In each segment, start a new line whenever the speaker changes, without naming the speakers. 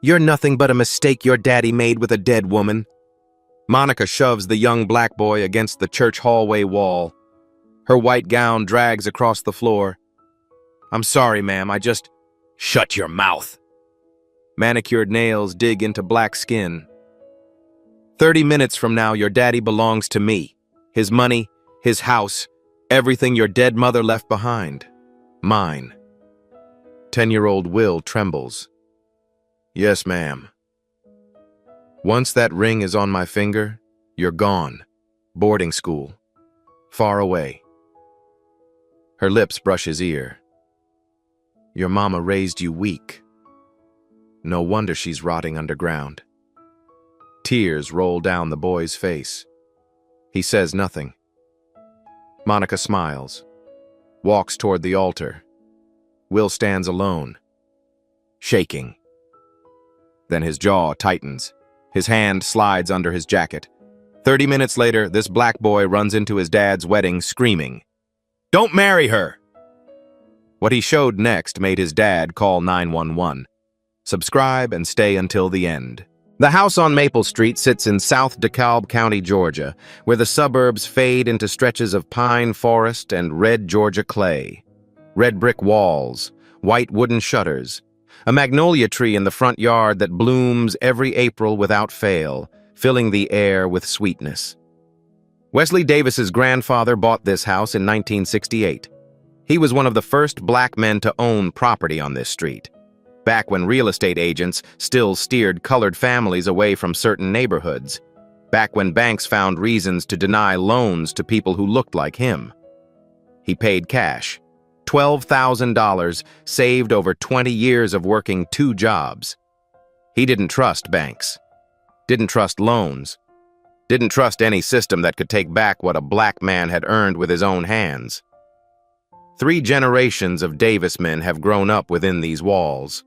You're nothing but a mistake your daddy made with a dead woman. Monica shoves the young black boy against the church hallway wall. Her white gown drags across the floor. I'm sorry, ma'am, I just... Shut your mouth. Manicured nails dig into black skin. 30 minutes from now, your daddy belongs to me. His money, his house, everything your dead mother left behind. Mine. 10-year-old Will trembles. Yes, ma'am. Once that ring is on my finger, you're gone. Boarding school. Far away. Her lips brush his ear. Your mama raised you weak. No wonder she's rotting underground. Tears roll down the boy's face. He says nothing. Monica smiles, walks toward the altar. Will stands alone, shaking. Then his jaw tightens. His hand slides under his jacket. 30 minutes later, this black boy runs into his dad's wedding screaming, "Don't marry her!" What he showed next made his dad call 911. Subscribe and stay until the end. The house on Maple Street sits in South DeKalb County, Georgia, where the suburbs fade into stretches of pine forest and red Georgia clay. Red brick walls, white wooden shutters, a magnolia tree in the front yard that blooms every April without fail, filling the air with sweetness. Wesley Davis's grandfather bought this house in 1968. He was one of the first black men to own property on this street, back when real estate agents still steered colored families away from certain neighborhoods, back when banks found reasons to deny loans to people who looked like him. He paid cash, $12,000 saved over 20 years of working 2 jobs. He didn't trust banks, didn't trust loans, didn't trust any system that could take back what a black man had earned with his own hands. 3 generations of Davis men have grown up within these walls.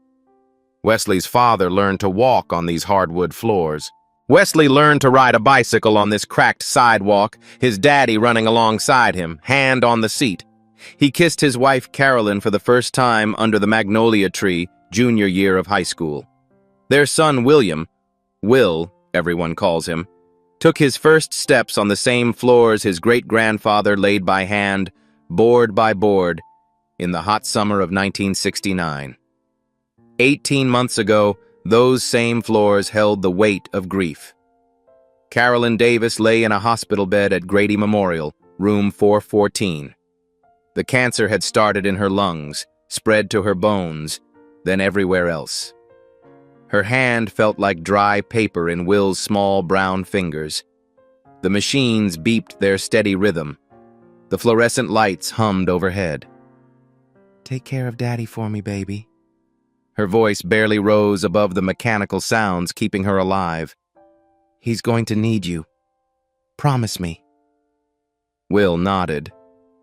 Wesley's father learned to walk on these hardwood floors. Wesley learned to ride a bicycle on this cracked sidewalk, his daddy running alongside him, hand on the seat. He kissed his wife Carolyn for the first time under the magnolia tree, junior year of high school. Their son William, Will, everyone calls him, took his first steps on the same floors his great-grandfather laid by hand, board by board, in the hot summer of 1969. 18 months ago, those same floors held the weight of grief. Carolyn Davis lay in a hospital bed at Grady Memorial, room 414. The cancer had started in her lungs, spread to her bones, then everywhere else. Her hand felt like dry paper in Will's small brown fingers. The machines beeped their steady rhythm. The fluorescent lights hummed overhead. Take care of Daddy for me, baby. Her voice barely rose above the mechanical sounds keeping her alive. He's going to need you. Promise me. Will nodded.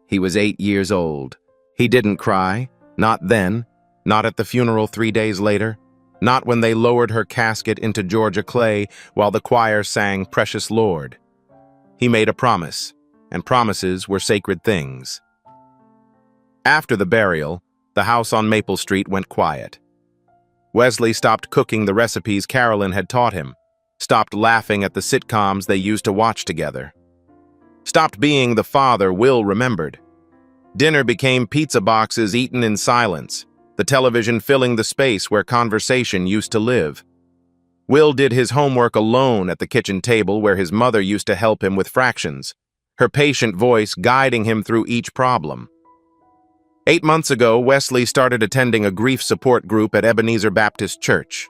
He was 8 years old. He didn't cry, not then, not at the funeral 3 days later, not when they lowered her casket into Georgia clay while the choir sang Precious Lord. He made a promise, and promises were sacred things. After the burial, the house on Maple Street went quiet. Wesley stopped cooking the recipes Carolyn had taught him, stopped laughing at the sitcoms they used to watch together, stopped being the father Will remembered. Dinner became pizza boxes eaten in silence, the television filling the space where conversation used to live. Will did his homework alone at the kitchen table where his mother used to help him with fractions, her patient voice guiding him through each problem. 8 months ago, Wesley started attending a grief support group at Ebenezer Baptist Church.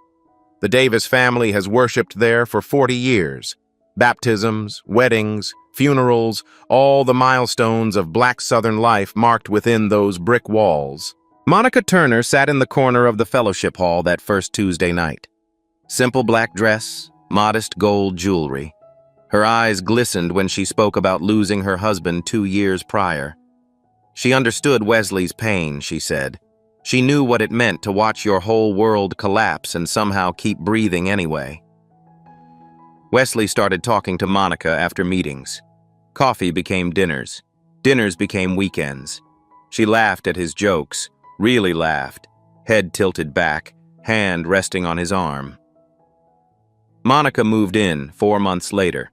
The Davis family has worshipped there for 40 years. Baptisms, weddings, funerals, all the milestones of Black Southern life marked within those brick walls. Monica Turner sat in the corner of the fellowship hall that first Tuesday night. Simple black dress, modest gold jewelry. Her eyes glistened when she spoke about losing her husband 2 years prior. She understood Wesley's pain, she said. She knew what it meant to watch your whole world collapse and somehow keep breathing anyway. Wesley started talking to Monica after meetings. Coffee became dinners. Dinners became weekends. She laughed at his jokes, really laughed, head tilted back, hand resting on his arm. Monica moved in 4 months later.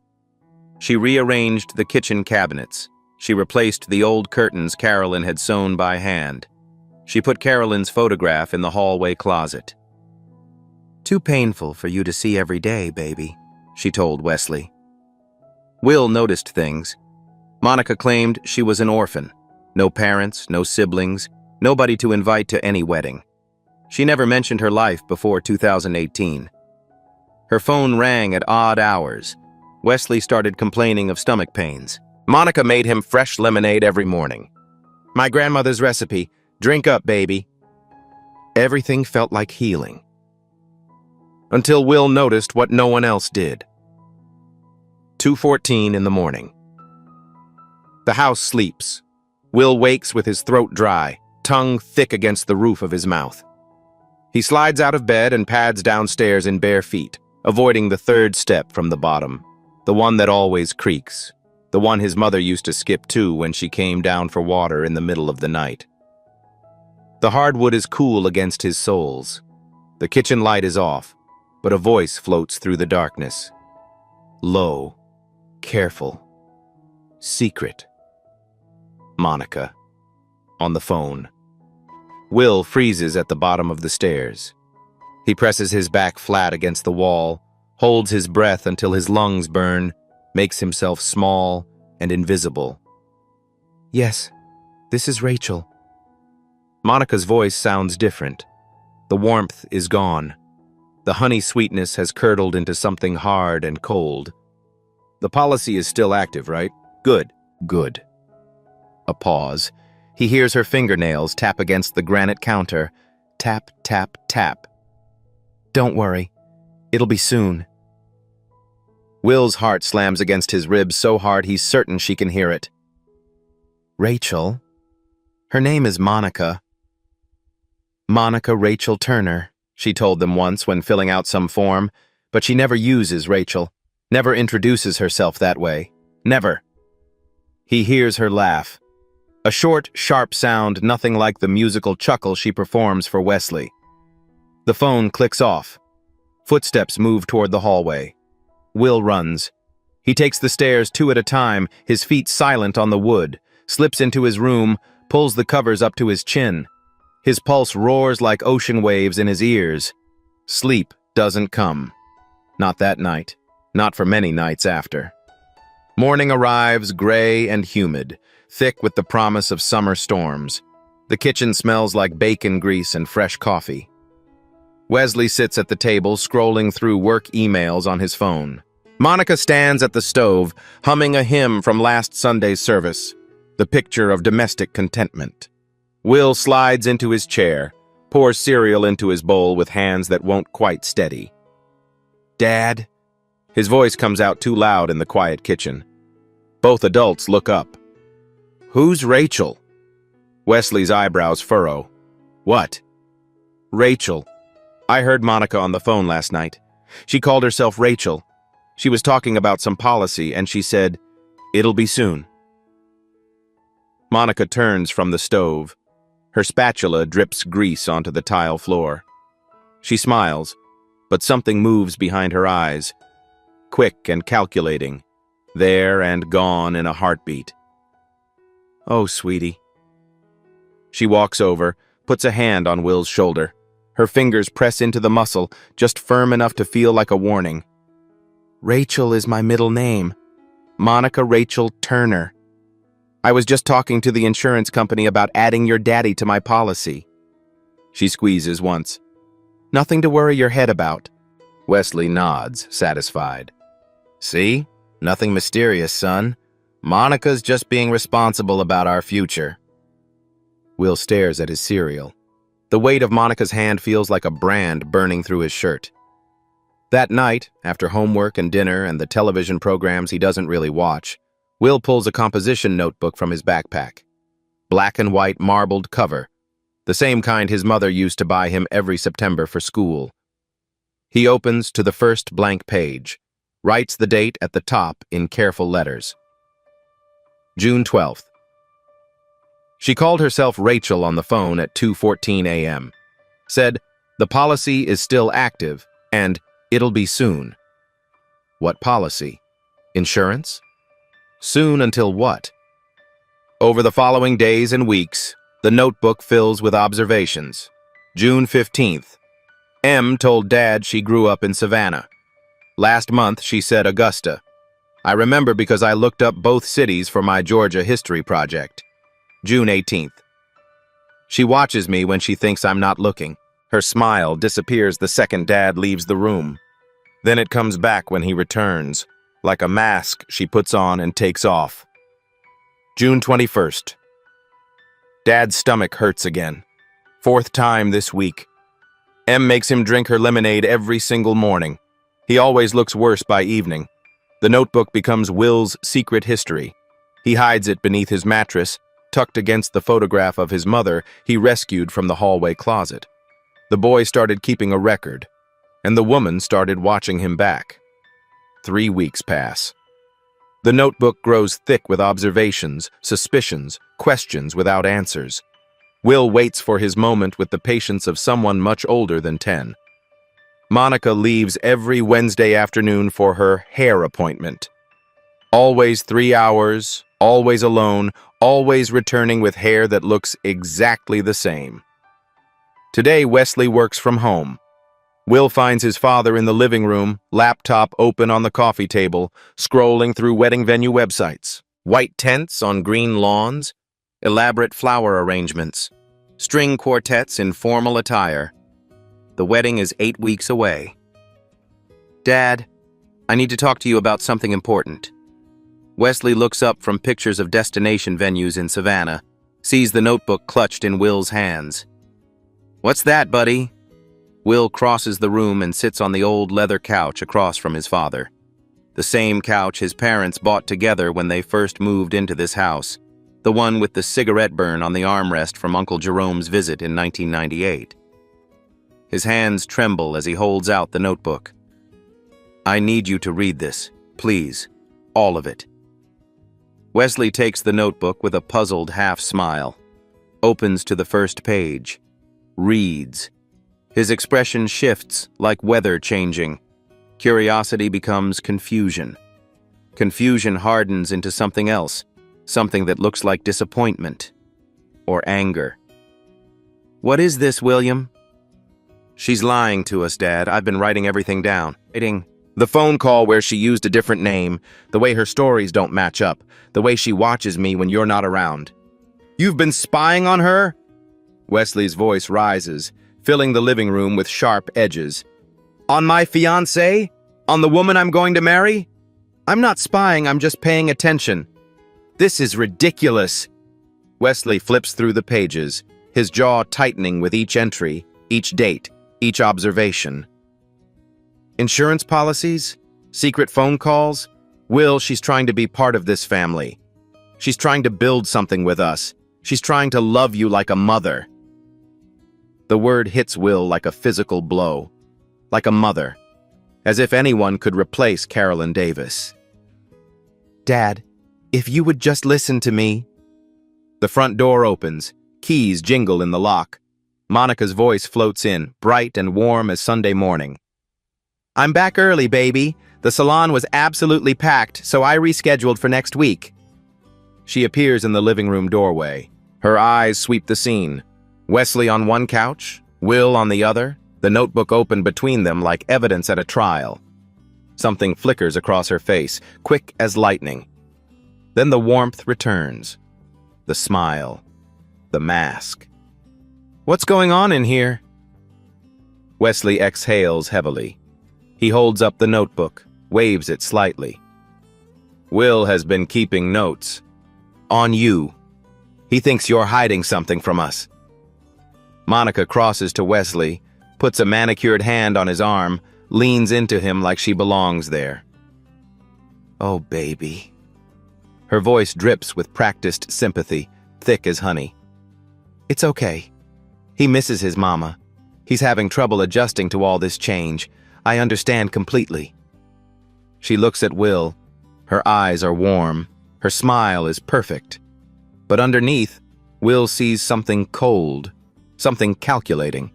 She rearranged the kitchen cabinets. She replaced the old curtains Carolyn had sewn by hand. She put Carolyn's photograph in the hallway closet. "Too painful for you to see every day, baby," she told Wesley. Will noticed things. Monica claimed she was an orphan. No parents, no siblings, nobody to invite to any wedding. She never mentioned her life before 2018. Her phone rang at odd hours. Wesley started complaining of stomach pains. Monica made him fresh lemonade every morning. "My grandmother's recipe. Drink up, baby." Everything felt like healing. Until Will noticed what no one else did. 2:14 in the morning. The house sleeps. Will wakes with his throat dry, tongue thick against the roof of his mouth. He slides out of bed and pads downstairs in bare feet, avoiding the third step from the bottom, the one that always creaks, the one his mother used to skip to when she came down for water in the middle of the night. The hardwood is cool against his soles. The kitchen light is off, but a voice floats through the darkness. Low, careful, secret. Monica, on the phone. Will freezes at the bottom of the stairs. He presses his back flat against the wall, holds his breath until his lungs burn, makes himself small and invisible. "Yes, this is Rachel." Monica's voice sounds different. The warmth is gone. The honey sweetness has curdled into something hard and cold. "The policy is still active, right? Good, good." A pause. He hears her fingernails tap against the granite counter. Tap, tap, tap. "Don't worry. It'll be soon." Will's heart slams against his ribs so hard he's certain she can hear it. "Rachel? Her name is Monica." "Monica Rachel Turner," she told them once when filling out some form, but she never uses Rachel, never introduces herself that way. Never. He hears her laugh. A short, sharp sound, nothing like the musical chuckle she performs for Wesley. The phone clicks off. Footsteps move toward the hallway. Will runs. He takes the stairs 2 at a time, his feet silent on the wood, slips into his room, pulls the covers up to his chin. His pulse roars like ocean waves in his ears. Sleep doesn't come. Not that night. Not for many nights after. Morning arrives, gray and humid, thick with the promise of summer storms. The kitchen smells like bacon grease and fresh coffee. Wesley sits at the table, scrolling through work emails on his phone. Monica stands at the stove, humming a hymn from last Sunday's service, the picture of domestic contentment. Will slides into his chair, pours cereal into his bowl with hands that won't quite steady. "Dad?" His voice comes out too loud in the quiet kitchen. Both adults look up. "Who's Rachel?" Wesley's eyebrows furrow. "What?" "Rachel. I heard Monica on the phone last night. She called herself Rachel. She was talking about some policy, and she said, 'It'll be soon.'" Monica turns from the stove. Her spatula drips grease onto the tile floor. She smiles, but something moves behind her eyes, quick and calculating, there and gone in a heartbeat. "Oh, sweetie." She walks over, puts a hand on Will's shoulder. Her fingers press into the muscle, just firm enough to feel like a warning. "Rachel is my middle name. Monica Rachel Turner. I was just talking to the insurance company about adding your daddy to my policy." She squeezes once. "Nothing to worry your head about." Wesley nods, satisfied. "See? Nothing mysterious, son. Monica's just being responsible about our future." Will stares at his cereal. The weight of Monica's hand feels like a brand burning through his shirt. That night, after homework and dinner and the television programs he doesn't really watch, Will pulls a composition notebook from his backpack. Black and white marbled cover, the same kind his mother used to buy him every September for school. He opens to the first blank page, writes the date at the top in careful letters. June 12th. She called herself Rachel on the phone at 2:14 a.m. Said, The policy is still active, and it'll be soon. What policy? Insurance? Soon until what? Over the following days and weeks, the notebook fills with observations. June 15th. M told Dad she grew up in Savannah. Last month, she said Augusta. I remember because I looked up both cities for my Georgia history project. June 18th. She watches me when she thinks I'm not looking. Her smile disappears the second Dad leaves the room. Then it comes back when he returns, like a mask she puts on and takes off. June 21st. Dad's stomach hurts again. 4th time this week. M makes him drink her lemonade every single morning. He always looks worse by evening. The notebook becomes Will's secret history. He hides it beneath his mattress, tucked against the photograph of his mother he rescued from the hallway closet. The boy started keeping a record, and the woman started watching him back. 3 weeks pass. The notebook grows thick with observations, suspicions, questions without answers. Will waits for his moment with the patience of someone much older than 10. Monica leaves every Wednesday afternoon for her hair appointment. Always 3 hours, always alone, always returning with hair that looks exactly the same. Today, Wesley works from home. Will finds his father in the living room, laptop open on the coffee table, scrolling through wedding venue websites. White tents on green lawns, elaborate flower arrangements, string quartets in formal attire. The wedding is 8 weeks away. Dad, I need to talk to you about something important. Wesley looks up from pictures of destination venues in Savannah, sees the notebook clutched in Will's hands. What's that, buddy? Will crosses the room and sits on the old leather couch across from his father. The same couch his parents bought together when they first moved into this house, the one with the cigarette burn on the armrest from Uncle Jerome's visit in 1998. His hands tremble as he holds out the notebook. I need you to read this, please, all of it. Wesley takes the notebook with a puzzled half-smile, opens to the first page, reads. His expression shifts like weather changing. Curiosity becomes confusion. Confusion hardens into something else, something that looks like disappointment or anger. What is this, William? She's lying to us, Dad. I've been writing everything down. The phone call where she used a different name, the way her stories don't match up, the way she watches me when you're not around. You've been spying on her? Wesley's voice rises, filling the living room with sharp edges. On my fiancée? On the woman I'm going to marry? I'm not spying, I'm just paying attention. This is ridiculous. Wesley flips through the pages, his jaw tightening with each entry, each date, each observation. Insurance policies? Secret phone calls? Will, she's trying to be part of this family. She's trying to build something with us. She's trying to love you like a mother. The word hits Will like a physical blow, like a mother, as if anyone could replace Carolyn Davis. Dad, if you would just listen to me. The front door opens, keys jingle in the lock. Monica's voice floats in, bright and warm as Sunday morning. I'm back early, baby. The salon was absolutely packed, so I rescheduled for next week. She appears in the living room doorway. Her eyes sweep the scene. Wesley on one couch, Will on the other, the notebook open between them like evidence at a trial. Something flickers across her face, quick as lightning. Then the warmth returns. The smile. The mask. What's going on in here? Wesley exhales heavily. He holds up the notebook, waves it slightly. Will has been keeping notes. On you. He thinks you're hiding something from us. Monica crosses to Wesley, puts a manicured hand on his arm, leans into him like she belongs there. Oh, baby. Her voice drips with practiced sympathy, thick as honey. It's okay. He misses his mama. He's having trouble adjusting to all this change. I understand completely. She looks at Will. Her eyes are warm. Her smile is perfect. But underneath, Will sees something cold, something calculating.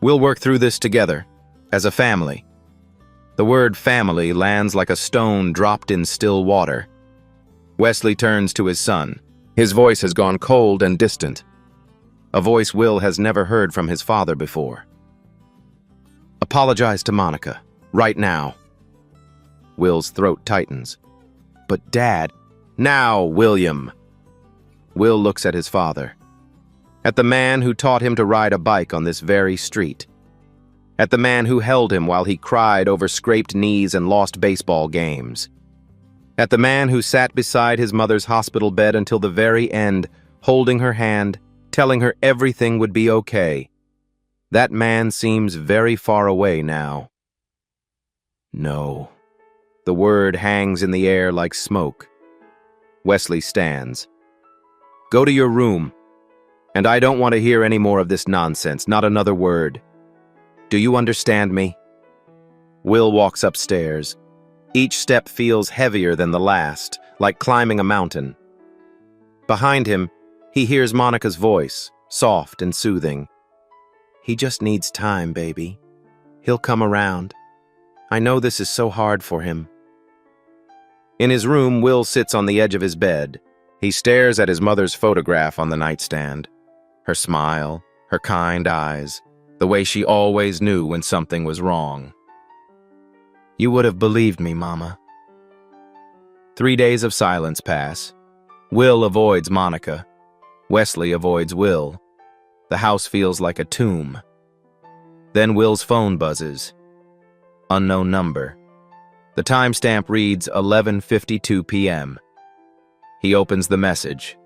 We'll work through this together, as a family. The word family lands like a stone dropped in still water. Wesley turns to his son. His voice has gone cold and distant. A voice Will has never heard from his father before. Apologize to Monica, right now. Will's throat tightens. But Dad, now, William. Will looks at his father. At the man who taught him to ride a bike on this very street. At the man who held him while he cried over scraped knees and lost baseball games. At the man who sat beside his mother's hospital bed until the very end, holding her hand, telling her everything would be okay. That man seems very far away now. No. The word hangs in the air like smoke. Wesley stands. Go to your room. And I don't want to hear any more of this nonsense, not another word. Do you understand me? Will walks upstairs. Each step feels heavier than the last, like climbing a mountain. Behind him, he hears Monica's voice, soft and soothing. He just needs time, baby. He'll come around. I know this is so hard for him. In his room, Will sits on the edge of his bed. He stares at his mother's photograph on the nightstand. Her smile, her kind eyes, the way she always knew when something was wrong. You would have believed me, Mama. 3 days of silence pass. Will avoids Monica. Wesley avoids Will. The house feels like a tomb. Then Will's phone buzzes. Unknown number. The timestamp reads 11:52 p.m. He opens the message.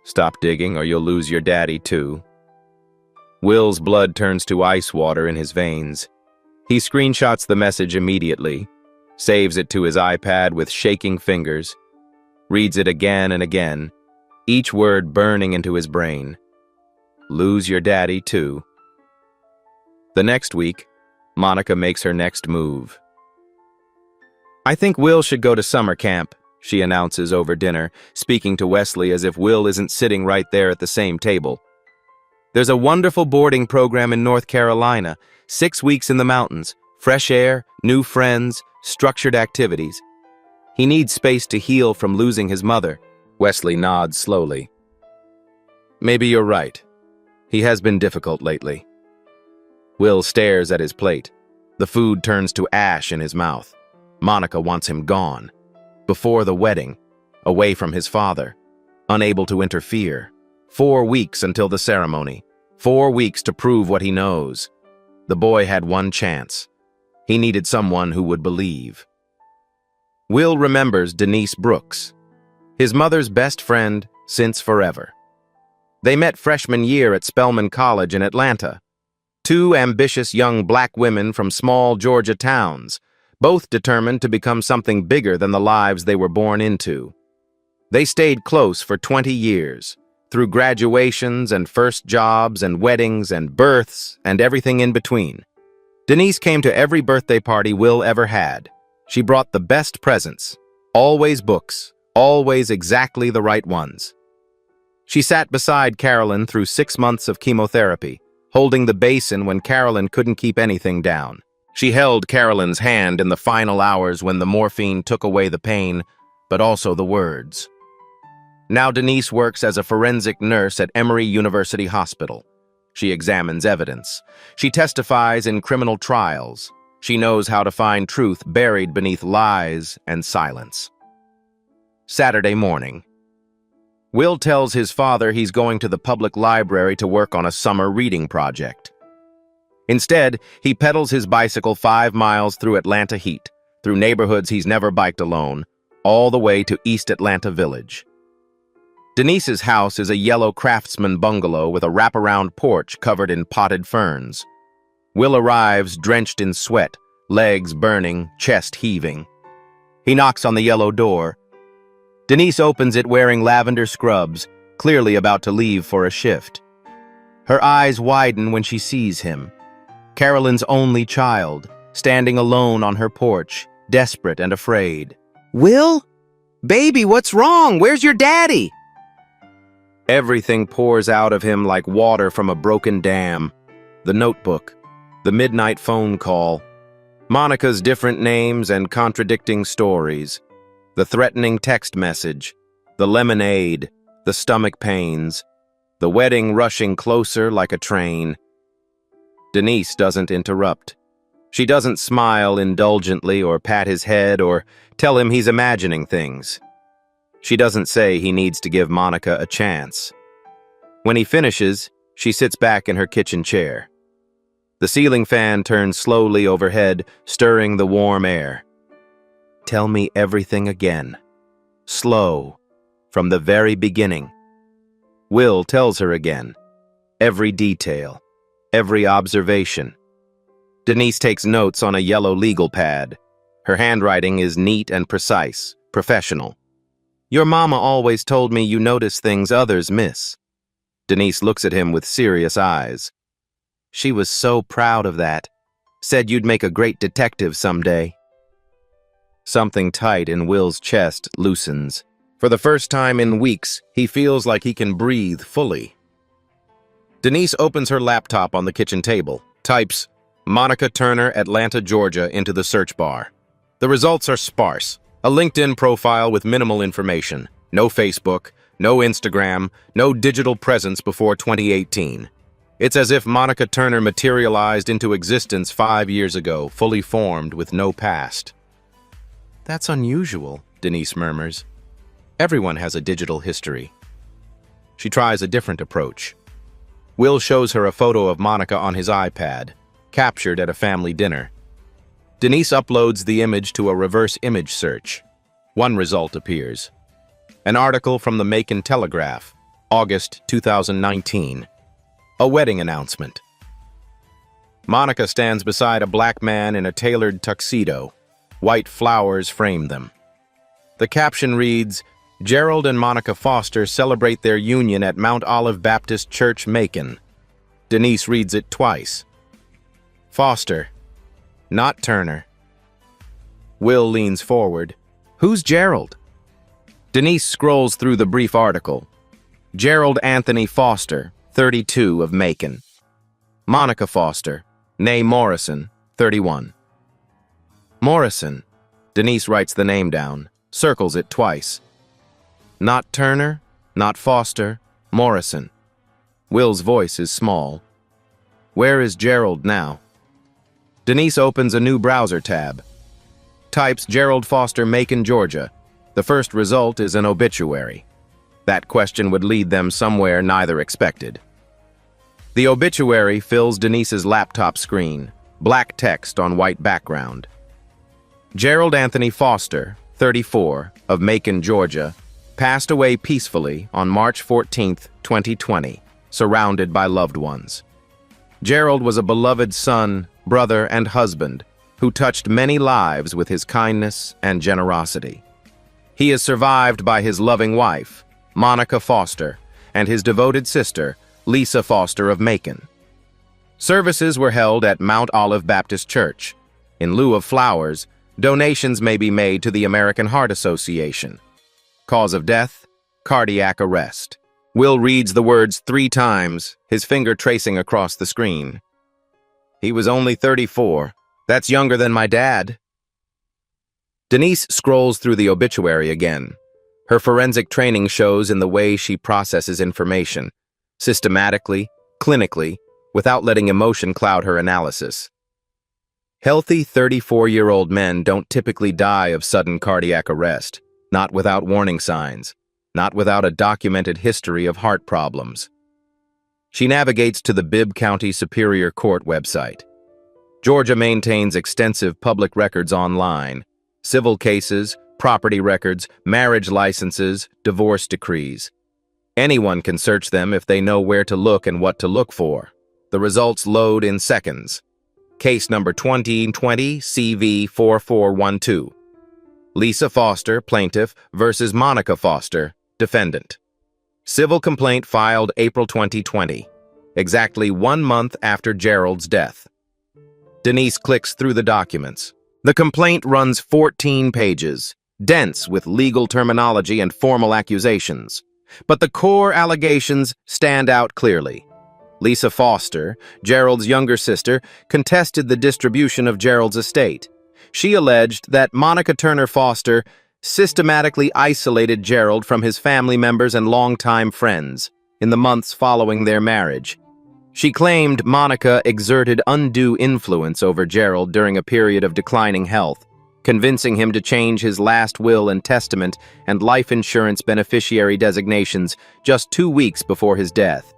Stop digging or you'll lose your daddy too. Will's blood turns to ice water in his veins. He screenshots the message immediately, saves it to his iPad with shaking fingers, reads it again and again, each word burning into his brain. Lose your daddy too. The next week, Monica makes her next move. I think Will should go to summer camp, she announces over dinner, speaking to Wesley as if Will isn't sitting right there at the same table. There's a wonderful boarding program in North Carolina, 6 weeks in the mountains, fresh air, new friends, structured activities. He needs space to heal from losing his mother. Wesley nods slowly. Maybe you're right. He has been difficult lately. Will stares at his plate. The food turns to ash in his mouth. Monica wants him gone. Before the wedding, away from his father, unable to interfere. 4 weeks until the ceremony. 4 weeks to prove what he knows. The boy had one chance. He needed someone who would believe. Will remembers Denise Brooks, his mother's best friend since forever. They met freshman year at Spelman College in Atlanta. 2 ambitious young black women from small Georgia towns, both determined to become something bigger than the lives they were born into. They stayed close for 20 years, through graduations and first jobs and weddings and births and everything in between. Denise came to every birthday party Will ever had. She brought the best presents, always books, always exactly the right ones. She sat beside Carolyn through 6 months of chemotherapy, holding the basin when Carolyn couldn't keep anything down. She held Carolyn's hand in the final hours when the morphine took away the pain, but also the words. Now Denise works as a forensic nurse at Emory University Hospital. She examines evidence. She testifies in criminal trials. She knows how to find truth buried beneath lies and silence. Saturday morning. Will tells his father he's going to the public library to work on a summer reading project. Instead, he pedals his bicycle 5 miles through Atlanta heat, through neighborhoods he's never biked alone, all the way to East Atlanta Village. Denise's house is a yellow craftsman bungalow with a wraparound porch covered in potted ferns. Will arrives drenched in sweat, legs burning, chest heaving. He knocks on the yellow door. Denise opens it wearing lavender scrubs, clearly about to leave for a shift. Her eyes widen when she sees him. Carolyn's only child, standing alone on her porch, desperate and afraid. Will? Baby, what's wrong? Where's your daddy? Everything pours out of him like water from a broken dam. the notebook, the midnight phone call, Monica's different names and contradicting stories, the threatening text message, the lemonade, the stomach pains, the wedding rushing closer like a train. Denise doesn't interrupt. She doesn't smile indulgently or pat his head or tell him he's imagining things. She doesn't say he needs to give Monica a chance. When he finishes, she sits back in her kitchen chair. The ceiling fan turns slowly overhead, stirring the warm air. Tell me everything again. Slow, from the very beginning. Will tells her again. Every detail, every observation. Denise takes notes on a yellow legal pad. Her handwriting is neat and precise, professional. Your mama always told me you notice things others miss. Denise looks at him with serious eyes. She was so proud of that. Said you'd make a great detective someday. Something tight in Will's chest loosens. For the first time in weeks, he feels like he can breathe fully. Denise opens her laptop on the kitchen table, types Monica Turner, Atlanta, Georgia into the search bar. The results are sparse. A LinkedIn profile with minimal information. No Facebook, no Instagram, no digital presence before 2018. It's as if Monica Turner materialized into existence 5 years ago, fully formed with no past. That's unusual, Denise murmurs. Everyone has a digital history. She tries a different approach. Will shows her a photo of Monica on his iPad, captured at a family dinner. Denise uploads the image to a reverse image search. One result appears. An article from the Macon Telegraph, August 2019. A wedding announcement. Monica stands beside a black man in a tailored tuxedo. White flowers frame them. The caption reads, Gerald and Monica Foster celebrate their union at Mount Olive Baptist Church, Macon. Denise reads it twice. Foster, not Turner. Will leans forward. Who's Gerald? Denise scrolls through the brief article. Gerald Anthony Foster, 32, of Macon. Monica Foster, née Morrison, 31. Morrison. Denise writes the name down, circles it twice. Not Turner, not Foster, Morrison. Will's voice is small. Where is Gerald now? Denise opens a new browser tab. Types Gerald Foster, Macon, Georgia. The first result is an obituary. That question would lead them somewhere neither expected. The obituary fills Denise's laptop screen, black text on white background. Gerald Anthony Foster, 34, of Macon, Georgia, passed away peacefully on March 14, 2020, surrounded by loved ones. Gerald was a beloved son, brother, and husband who touched many lives with his kindness and generosity. He is survived by his loving wife, Monica Foster, and his devoted sister, Lisa Foster of Macon. Services were held at Mount Olive Baptist Church. In lieu of flowers, donations may be made to the American Heart Association. Cause of death, cardiac arrest. Will reads the words 3 times, his finger tracing across the screen. He was only 34. That's younger than my dad. Denise scrolls through the obituary again. Her forensic training shows in the way she processes information, systematically, clinically, without letting emotion cloud her analysis. Healthy 34-year-old men don't typically die of sudden cardiac arrest, not without warning signs, not without a documented history of heart problems. She navigates to the Bibb County Superior Court website. Georgia maintains extensive public records online: civil cases, property records, marriage licenses, divorce decrees. Anyone can search them if they know where to look and what to look for. The results load in seconds. Case number 2020 CV 4412. Lisa Foster, plaintiff, versus Monica Foster, defendant. Civil complaint filed April 2020, exactly 1 month after Gerald's death. Denise clicks through the documents. The complaint runs 14 pages, dense with legal terminology and formal accusations. But the core allegations stand out clearly. Lisa Foster, Gerald's younger sister, contested the distribution of Gerald's estate. She alleged that Monica Turner Foster systematically isolated Gerald from his family members and longtime friends in the months following their marriage. She claimed Monica exerted undue influence over Gerald during a period of declining health, convincing him to change his last will and testament and life insurance beneficiary designations just 2 weeks before his death.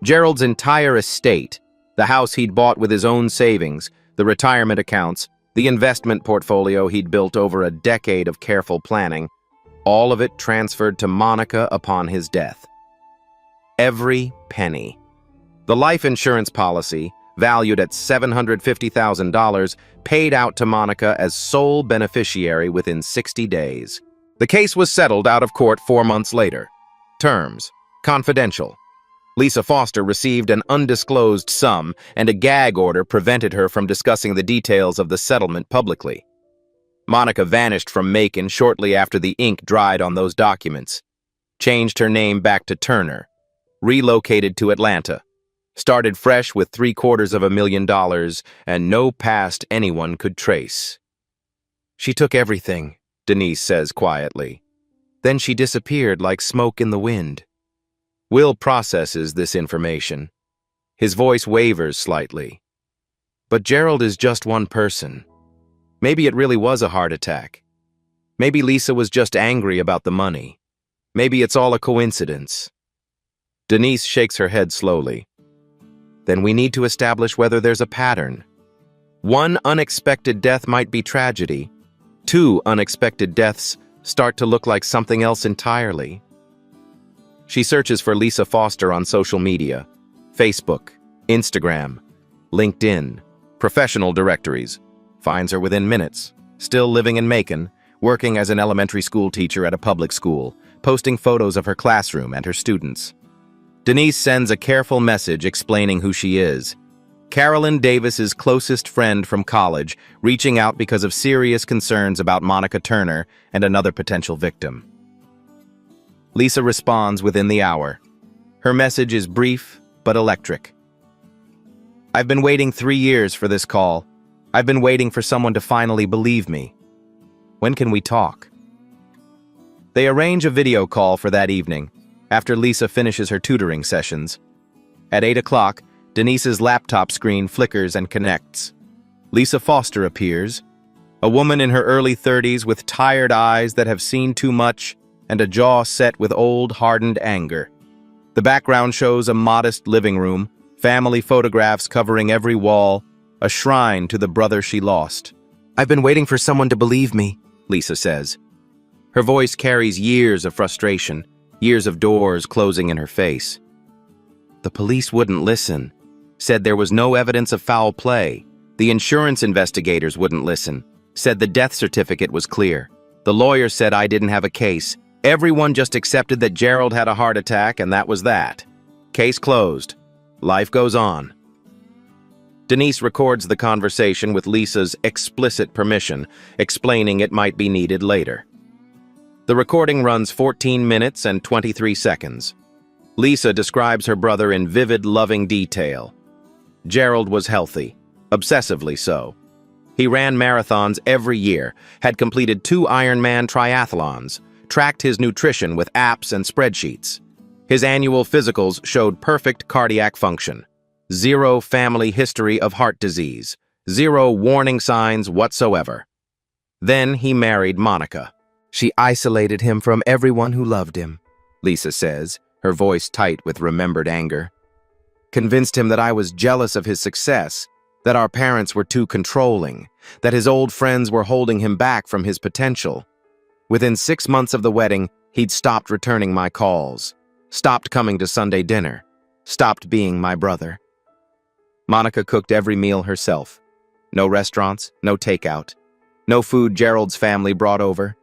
Gerald's entire estate, the house he'd bought with his own savings, the retirement accounts, the investment portfolio he'd built over a decade of careful planning, all of it transferred to Monica upon his death. Every penny. The life insurance policy, valued at $750,000, paid out to Monica as sole beneficiary within 60 days. The case was settled out of court 4 months later. Terms: confidential. Lisa Foster received an undisclosed sum, and a gag order prevented her from discussing the details of the settlement publicly. Monica vanished from Macon shortly after the ink dried on those documents, changed her name back to Turner, relocated to Atlanta, started fresh with $750,000 and no past anyone could trace. She took everything, Denise says quietly. Then she disappeared like smoke in the wind. Will processes this information. His voice wavers slightly. But Gerald is just one person. Maybe it really was a heart attack. Maybe Lisa was just angry about the money. Maybe it's all a coincidence. Denise shakes her head slowly. Then we need to establish whether there's a pattern. 1 unexpected death might be tragedy. 2 unexpected deaths start to look like something else entirely. She searches for Lisa Foster on social media, Facebook, Instagram, LinkedIn, professional directories. Finds her within minutes, still living in Macon, working as an elementary school teacher at a public school, posting photos of her classroom and her students. Denise sends a careful message explaining who she is. Carolyn Davis's closest friend from college, reaching out because of serious concerns about Monica Turner and another potential victim. Lisa responds within the hour. Her message is brief but electric. I've been waiting 3 years for this call. I've been waiting for someone to finally believe me. When can we talk? They arrange a video call for that evening, after Lisa finishes her tutoring sessions. At 8 o'clock, Denise's laptop screen flickers and connects. Lisa Foster appears, a woman in her early 30s with tired eyes that have seen too much and a jaw set with old, hardened anger. The background shows a modest living room, family photographs covering every wall, a shrine to the brother she lost. I've been waiting for someone to believe me, Lisa says. Her voice carries years of frustration, years of doors closing in her face. The police wouldn't listen, said there was no evidence of foul play. The insurance investigators wouldn't listen, said the death certificate was clear. The lawyer said I didn't have a case. Everyone just accepted that Gerald had a heart attack and that was that. Case closed. Life goes on. Denise records the conversation with Lisa's explicit permission, explaining it might be needed later. The recording runs 14 minutes and 23 seconds. Lisa describes her brother in vivid, loving detail. Gerald was healthy, obsessively so. He ran marathons every year, had completed 2 Ironman triathlons, tracked his nutrition with apps and spreadsheets. His annual physicals showed perfect cardiac function, 0 family history of heart disease, 0 warning signs whatsoever. Then he married Monica. She isolated him from everyone who loved him, Lisa says, her voice tight with remembered anger. Convinced him that I was jealous of his success, that our parents were too controlling, that his old friends were holding him back from his potential. Within 6 months of the wedding, he'd stopped returning my calls, stopped coming to Sunday dinner, stopped being my brother. Monica cooked every meal herself. No restaurants, no takeout, no food Gerald's family brought over.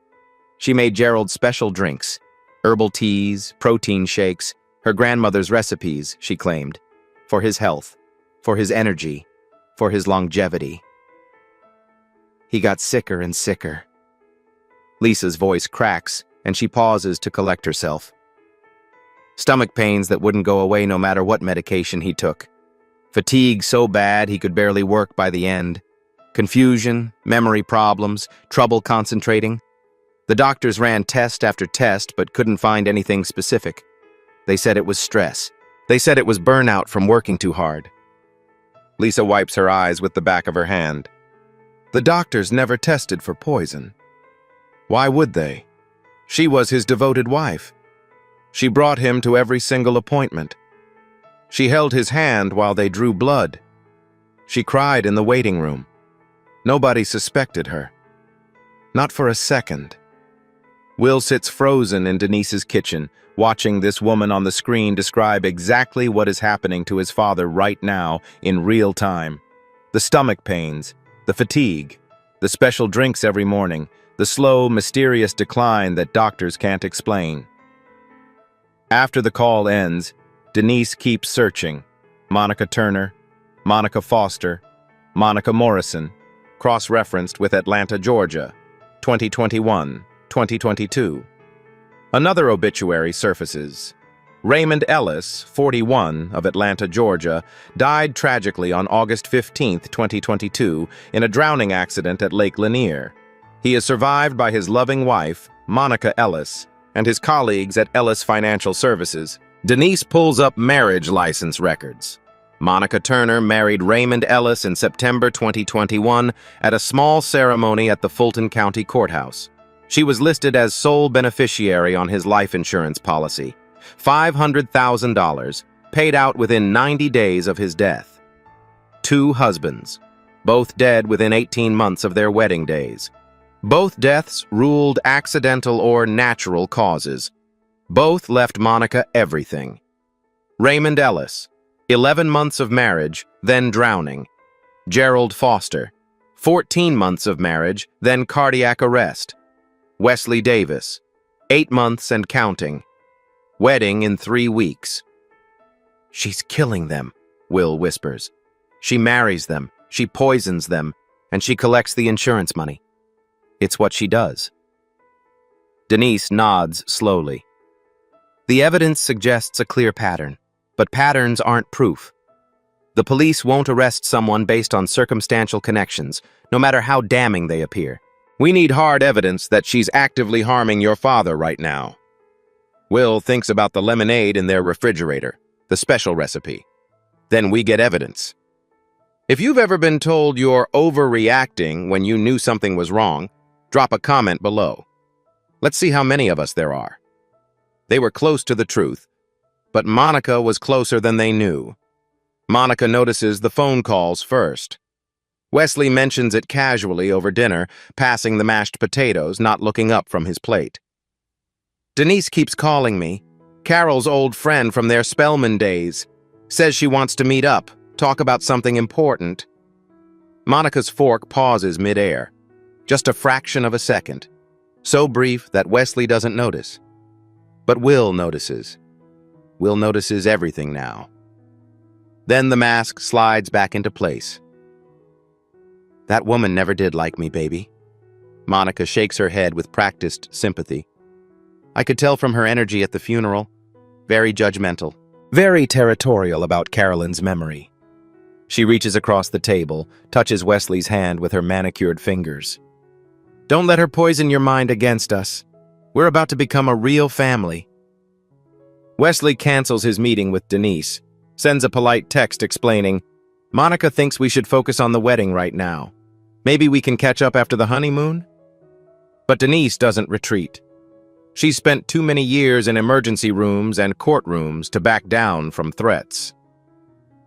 She made Gerald special drinks, herbal teas, protein shakes, her grandmother's recipes, she claimed, for his health, for his energy, for his longevity. He got sicker and sicker. Lisa's voice cracks, and she pauses to collect herself. Stomach pains that wouldn't go away no matter what medication he took. Fatigue so bad he could barely work by the end. Confusion, memory problems, trouble concentrating. The doctors ran test after test but couldn't find anything specific. They said it was stress. They said it was burnout from working too hard. Lisa wipes her eyes with the back of her hand. The doctors never tested for poison. Why would they? She was his devoted wife. She brought him to every single appointment. She held his hand while they drew blood. She cried in the waiting room. Nobody suspected her. Not for a second. Will sits frozen in Denise's kitchen, watching this woman on the screen describe exactly what is happening to his father right now in real time. The stomach pains, the fatigue, the special drinks every morning, the slow, mysterious decline that doctors can't explain. After the call ends, Denise keeps searching. Monica Turner, Monica Foster, Monica Morrison, cross-referenced with Atlanta, Georgia, 2021, 2022. Another obituary surfaces. Raymond Ellis, 41, of Atlanta, Georgia, died tragically on August 15, 2022, in a drowning accident at Lake Lanier. He is survived by his loving wife, Monica Ellis, and his colleagues at Ellis Financial Services. Denise pulls up marriage license records. Monica Turner married Raymond Ellis in September 2021 at a small ceremony at the Fulton County Courthouse. She was listed as sole beneficiary on his life insurance policy, $500,000, paid out within 90 days of his death. 2 husbands, both dead within 18 months of their wedding days. Both deaths ruled accidental or natural causes. Both left Monica everything. Raymond Ellis, 11 months of marriage, then drowning. Gerald Foster, 14 months of marriage, then cardiac arrest. Wesley Davis, 8 months and counting. Wedding in 3 weeks. She's killing them, Will whispers. She marries them, she poisons them, and she collects the insurance money. It's what she does. Denise nods slowly. The evidence suggests a clear pattern, but patterns aren't proof. The police won't arrest someone based on circumstantial connections, no matter how damning they appear. We need hard evidence that she's actively harming your father right now. Will thinks about the lemonade in their refrigerator, the special recipe. Then we get evidence. If you've ever been told you're overreacting when you knew something was wrong, drop a comment below. Let's see how many of us there are. They were close to the truth, but Monica was closer than they knew. Monica notices the phone calls first. Wesley mentions it casually over dinner, passing the mashed potatoes, not looking up from his plate. Denise keeps calling me. Carol's old friend from their Spelman days. Says she wants to meet up, talk about something important. Monica's fork pauses mid-air. Just a fraction of a second. So brief that Wesley doesn't notice. But Will notices. Will notices everything now. Then the mask slides back into place. That woman never did like me, baby. Monica shakes her head with practiced sympathy. I could tell from her energy at the funeral. Very judgmental. Very territorial about Carolyn's memory. She reaches across the table, touches Wesley's hand with her manicured fingers. Don't let her poison your mind against us. We're about to become a real family. Wesley cancels his meeting with Denise, sends a polite text explaining, Monica thinks we should focus on the wedding right now. Maybe we can catch up after the honeymoon? But Denise doesn't retreat. She's spent too many years in emergency rooms and courtrooms to back down from threats.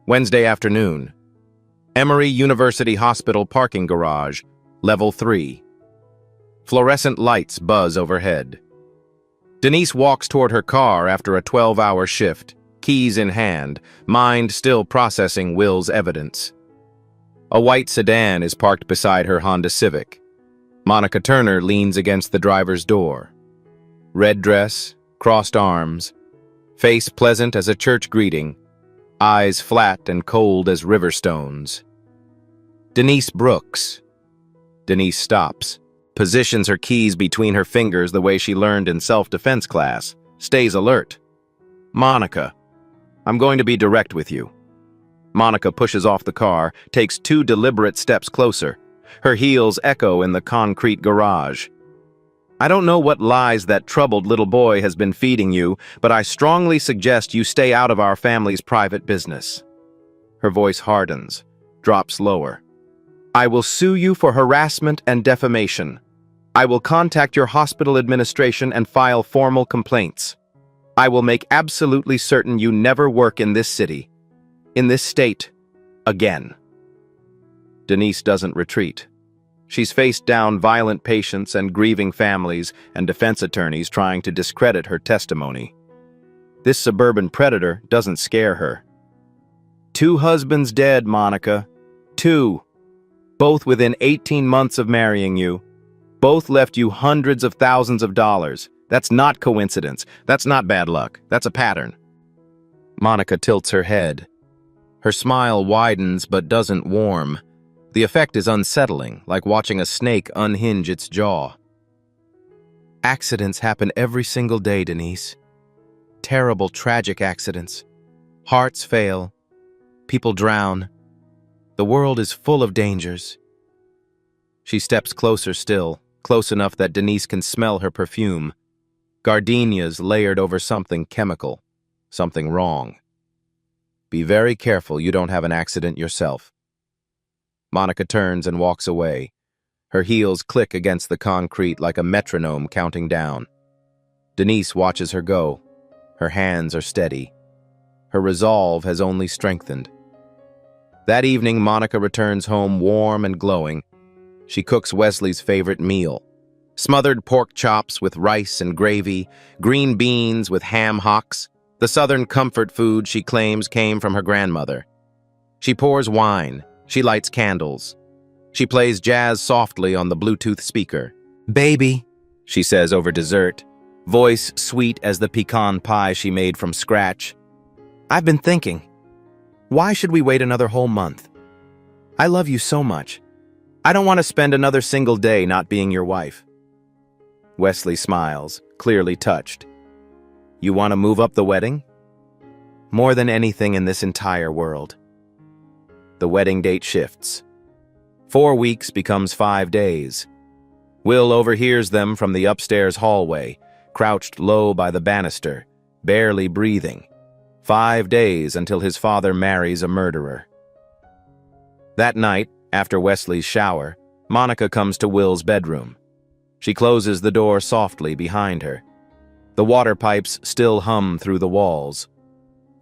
Wednesday afternoon. Emory University Hospital parking garage, level 3. Fluorescent lights buzz overhead. Denise walks toward her car after a 12-hour shift, keys in hand, mind still processing Will's evidence. A white sedan is parked beside her Honda Civic. Monica Turner leans against the driver's door. Red dress, crossed arms, face pleasant as a church greeting, eyes flat and cold as river stones. Denise Brooks. Denise stops, positions her keys between her fingers the way she learned in self-defense class, stays alert. Monica, I'm going to be direct with you. Monica pushes off the car, takes 2 deliberate steps closer. Her heels echo in the concrete garage. I don't know what lies that troubled little boy has been feeding you, but I strongly suggest you stay out of our family's private business. Her voice hardens, drops lower. I will sue you for harassment and defamation. I will contact your hospital administration and file formal complaints. I will make absolutely certain you never work in this city, in this state, again. Denise doesn't retreat. She's faced down violent patients and grieving families and defense attorneys trying to discredit her testimony. This suburban predator doesn't scare her. 2 husbands dead, Monica. 2. Both within 18 months of marrying you. Both left you hundreds of thousands of dollars. That's not coincidence. That's not bad luck. That's a pattern. Monica tilts her head. Her smile widens but doesn't warm. The effect is unsettling, like watching a snake unhinge its jaw. Accidents happen every single day, Denise. Terrible, tragic accidents. Hearts fail. People drown. The world is full of dangers. She steps closer still, close enough that Denise can smell her perfume. Gardenias layered over something chemical. Something wrong. Be very careful you don't have an accident yourself. Monica turns and walks away. Her heels click against the concrete like a metronome counting down. Denise watches her go. Her hands are steady. Her resolve has only strengthened. That evening, Monica returns home warm and glowing. She cooks Wesley's favorite meal. Smothered pork chops with rice and gravy, green beans with ham hocks, the southern comfort food she claims came from her grandmother. She pours wine. She lights candles. She plays jazz softly on the Bluetooth speaker. "Baby," she says over dessert, voice sweet as the pecan pie she made from scratch. "I've been thinking, why should we wait another whole month? I love you so much. I don't want to spend another single day not being your wife." Wesley smiles, clearly touched. "You want to move up the wedding?" "More than anything in this entire world." The wedding date shifts. 4 weeks becomes 5 days. Will overhears them from the upstairs hallway, crouched low by the banister, barely breathing. 5 days until his father marries a murderer. That night, after Wesley's shower, Monica comes to Will's bedroom. She closes the door softly behind her. The water pipes still hum through the walls.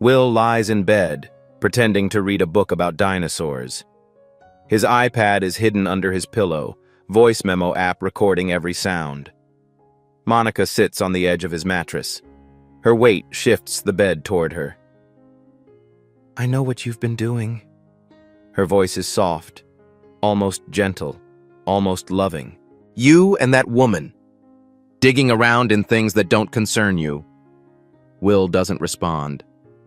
Will lies in bed, pretending to read a book about dinosaurs. His iPad is hidden under his pillow, voice memo app recording every sound. Monica sits on the edge of his mattress. Her weight shifts the bed toward her. "I know what you've been doing." Her voice is soft, almost gentle, almost loving. "You and that woman, digging around in things that don't concern you." Will doesn't respond.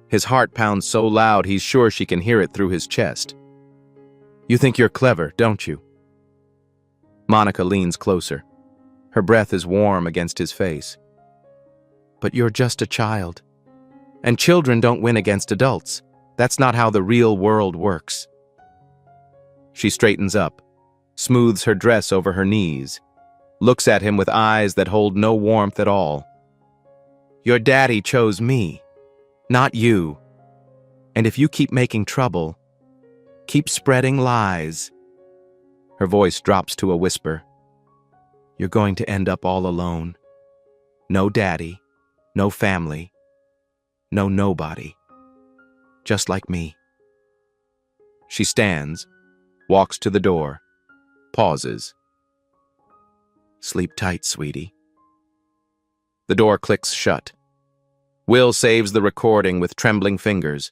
His heart pounds so loud he's sure she can hear it through his chest. "You think you're clever, don't you?" Monica leans closer. Her breath is warm against his face. "But you're just a child. And children don't win against adults. That's not how the real world works." She straightens up, smooths her dress over her knees, looks at him with eyes that hold no warmth at all. "Your daddy chose me, not you. And if you keep making trouble, keep spreading lies." Her voice drops to a whisper. "You're going to end up all alone. No daddy, no family, no nobody. Just like me." She stands, walks to the door, pauses. "Sleep tight, sweetie." The door clicks shut. Will saves the recording with trembling fingers.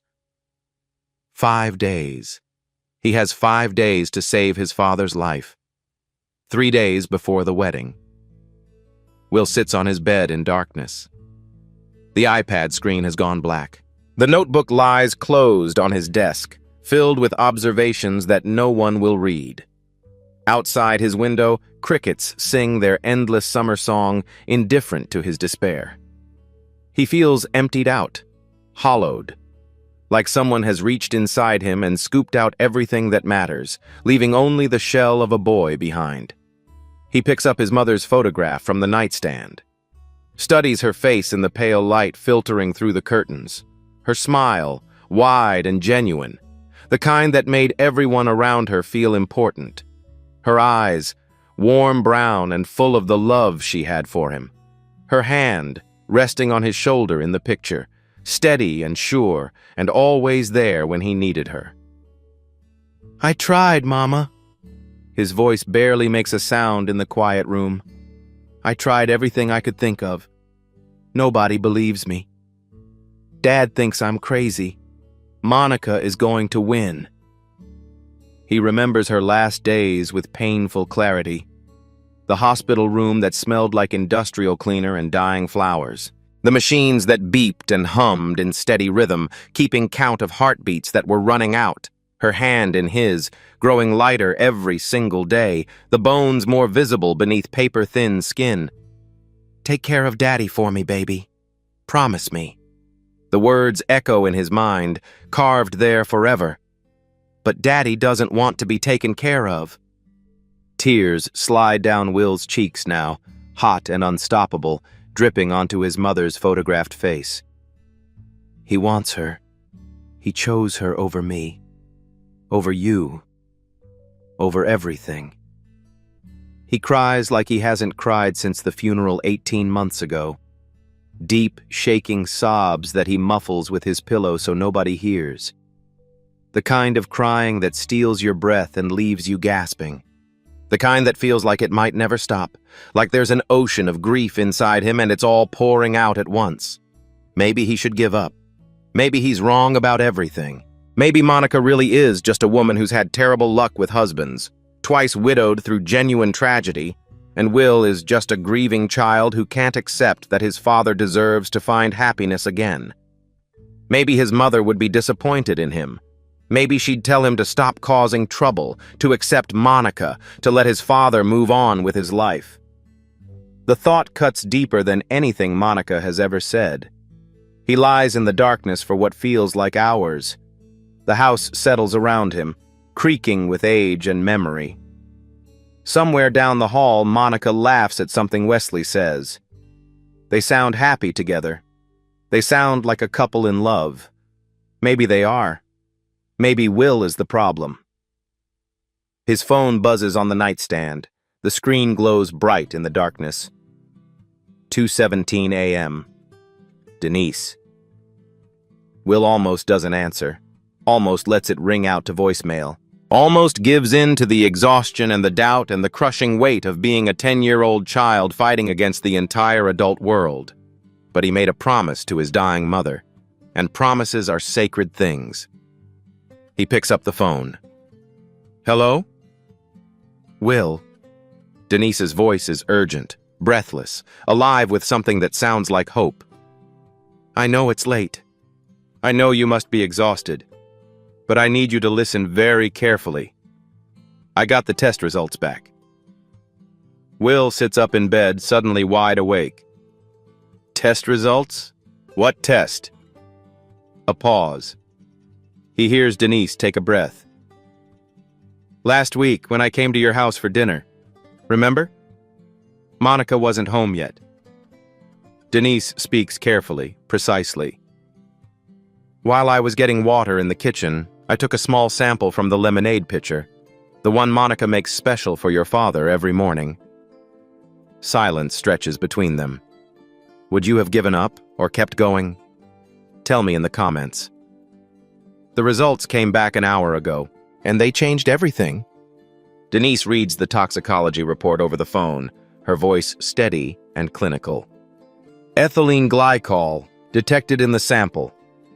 5 days. He has 5 days to save his father's life. 3 days before the wedding. Will sits on his bed in darkness. The iPad screen has gone black. The notebook lies closed on his desk, filled with observations that no one will read. Outside his window, crickets sing their endless summer song, indifferent to his despair. He feels emptied out, hollowed, like someone has reached inside him and scooped out everything that matters, leaving only the shell of a boy behind. He picks up his mother's photograph from the nightstand, studies her face in the pale light filtering through the curtains, her smile, wide and genuine, the kind that made everyone around her feel important. Her eyes, warm brown and full of the love she had for him. Her hand, resting on his shoulder in the picture, steady and sure, and always there when he needed her. "I tried, Mama." His voice barely makes a sound in the quiet room. "I tried everything I could think of. Nobody believes me. Dad thinks I'm crazy. Monica is going to win." He remembers her last days with painful clarity. The hospital room that smelled like industrial cleaner and dying flowers. The machines that beeped and hummed in steady rhythm, keeping count of heartbeats that were running out. Her hand in his, growing lighter every single day, the bones more visible beneath paper-thin skin. "Take care of Daddy for me, baby. Promise me." The words echo in his mind, carved there forever. But Daddy doesn't want to be taken care of. Tears slide down Will's cheeks now, hot and unstoppable, dripping onto his mother's photographed face. He wants her. He chose her over me. Over you. Over everything. He cries like he hasn't cried since the funeral 18 months ago. Deep, shaking sobs that he muffles with his pillow so nobody hears. The kind of crying that steals your breath and leaves you gasping. The kind that feels like it might never stop, like there's an ocean of grief inside him and it's all pouring out at once. Maybe he should give up. Maybe he's wrong about everything. Maybe Monica really is just a woman who's had terrible luck with husbands, twice widowed through genuine tragedy, and Will is just a grieving child who can't accept that his father deserves to find happiness again. Maybe his mother would be disappointed in him. Maybe she'd tell him to stop causing trouble, to accept Monica, to let his father move on with his life. The thought cuts deeper than anything Monica has ever said. He lies in the darkness for what feels like hours. The house settles around him, creaking with age and memory. Somewhere down the hall, Monica laughs at something Wesley says. They sound happy together. They sound like a couple in love. Maybe they are. Maybe Will is the problem. His phone buzzes on the nightstand. The screen glows bright in the darkness. 2:17 a.m. Denise. Will almost doesn't answer. Almost lets it ring out to voicemail. Almost gives in to the exhaustion and the doubt and the crushing weight of being a 10-year-old child fighting against the entire adult world. But he made a promise to his dying mother, and promises are sacred things. He picks up the phone. "Hello?" "Will." Denise's voice is urgent, breathless, alive with something that sounds like hope. "I know it's late. I know you must be exhausted. But I need you to listen very carefully. I got the test results back." Will sits up in bed, suddenly wide awake. "Test results? What test?" A pause. He hears Denise take a breath. "Last week, when I came to your house for dinner. Remember? Monica wasn't home yet." Denise speaks carefully, precisely. "While I was getting water in the kitchen, I took a small sample from the lemonade pitcher, the one Monica makes special for your father every morning." Silence stretches between them. Would you have given up or kept going? Tell me in the comments. The results came back an hour ago, and they changed everything. Denise reads the toxicology report over the phone, her voice steady and clinical. "Ethylene glycol, detected in the sample.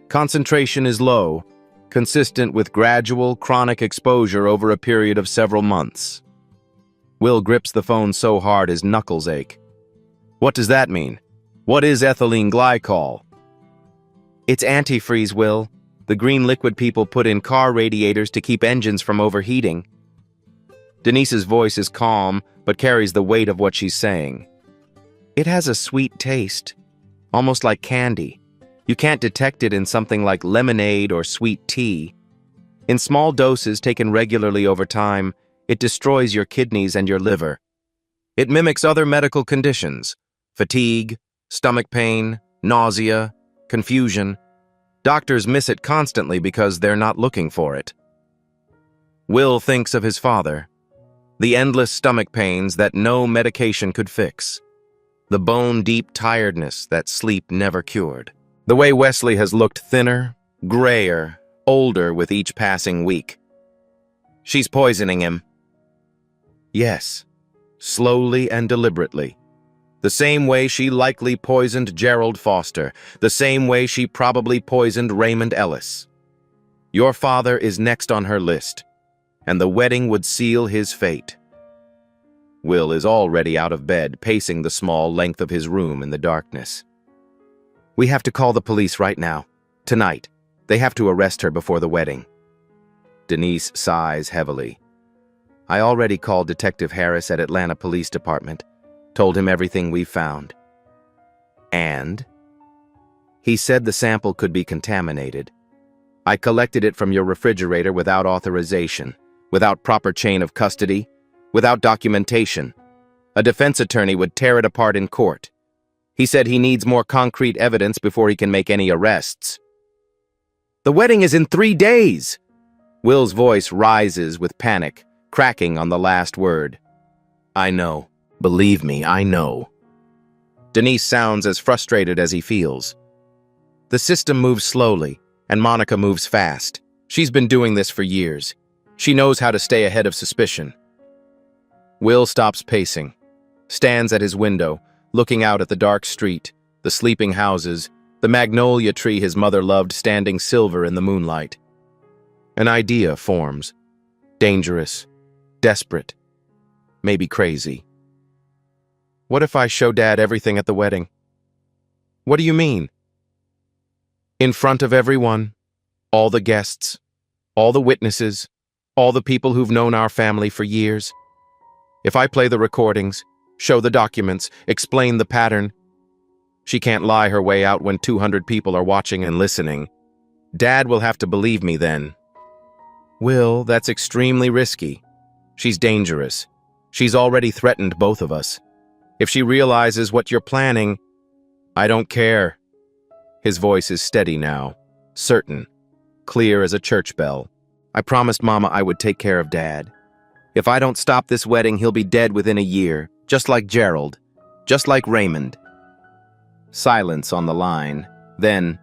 Concentration is low, consistent with gradual, chronic exposure over a period of several months." Will grips the phone so hard his knuckles ache. "What does that mean? What is ethylene glycol?" "It's antifreeze, Will. The green liquid people put in car radiators to keep engines from overheating." Denise's voice is calm, but carries the weight of what she's saying. "It has a sweet taste, almost like candy. You can't detect it in something like lemonade or sweet tea. In small doses taken regularly over time, it destroys your kidneys and your liver. It mimics other medical conditions: fatigue, stomach pain, nausea, confusion. Doctors miss it constantly because they're not looking for it. Will thinks of his father, the endless stomach pains that no medication could fix, the bone-deep tiredness that sleep never cured. The way Wesley has looked thinner, grayer, older with each passing week. She's poisoning him. Yes, slowly and deliberately. The same way she likely poisoned Gerald Foster, the same way she probably poisoned Raymond Ellis. Your father is next on her list, and the wedding would seal his fate. Will is already out of bed, pacing the small length of his room in the darkness. We have to call the police right now. Tonight. They have to arrest her before the wedding. Denise sighs heavily. I already called Detective Harris at Atlanta Police Department, told him everything we've found. And? He said the sample could be contaminated. I collected it from your refrigerator without authorization, without proper chain of custody, without documentation. A defense attorney would tear it apart in court. He said he needs more concrete evidence before he can make any arrests. The wedding is in 3 days! Will's voice rises with panic, cracking on the last word. I know. Believe me, I know. Denise sounds as frustrated as he feels. The system moves slowly, and Monica moves fast. She's been doing this for years. She knows how to stay ahead of suspicion. Will stops pacing, stands at his window, looking out at the dark street, the sleeping houses, the magnolia tree his mother loved standing silver in the moonlight. An idea forms. Dangerous, desperate, maybe crazy. What if I show Dad everything at the wedding? What do you mean? In front of everyone, all the guests, all the witnesses, all the people who've known our family for years. If I play the recordings, show the documents, explain the pattern, she can't lie her way out when 200 people are watching and listening. Dad will have to believe me then. Will, that's extremely risky. She's dangerous. She's already threatened both of us. If she realizes what you're planning, I don't care. His voice is steady now, certain, clear as a church bell. I promised Mama I would take care of Dad. If I don't stop this wedding, he'll be dead within a year, just like Gerald, just like Raymond. Silence on the line. Then,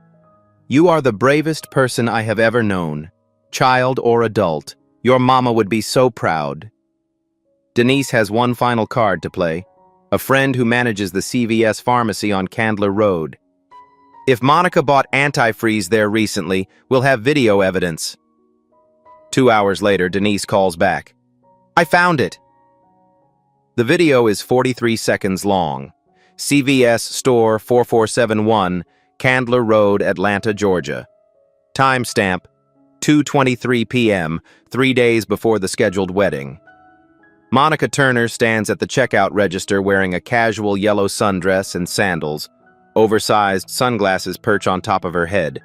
you are the bravest person I have ever known, child or adult. Your mama would be so proud. Denise has one final card to play, a friend who manages the CVS pharmacy on Candler Road. If Monica bought antifreeze there recently, we'll have video evidence. 2 hours later, Denise calls back. I found it. The video is 43 seconds long. CVS Store 4471, Candler Road, Atlanta, Georgia. Timestamp, 2:23 p.m., 3 days before the scheduled wedding. Monica Turner stands at the checkout register wearing a casual yellow sundress and sandals. Oversized sunglasses perch on top of her head.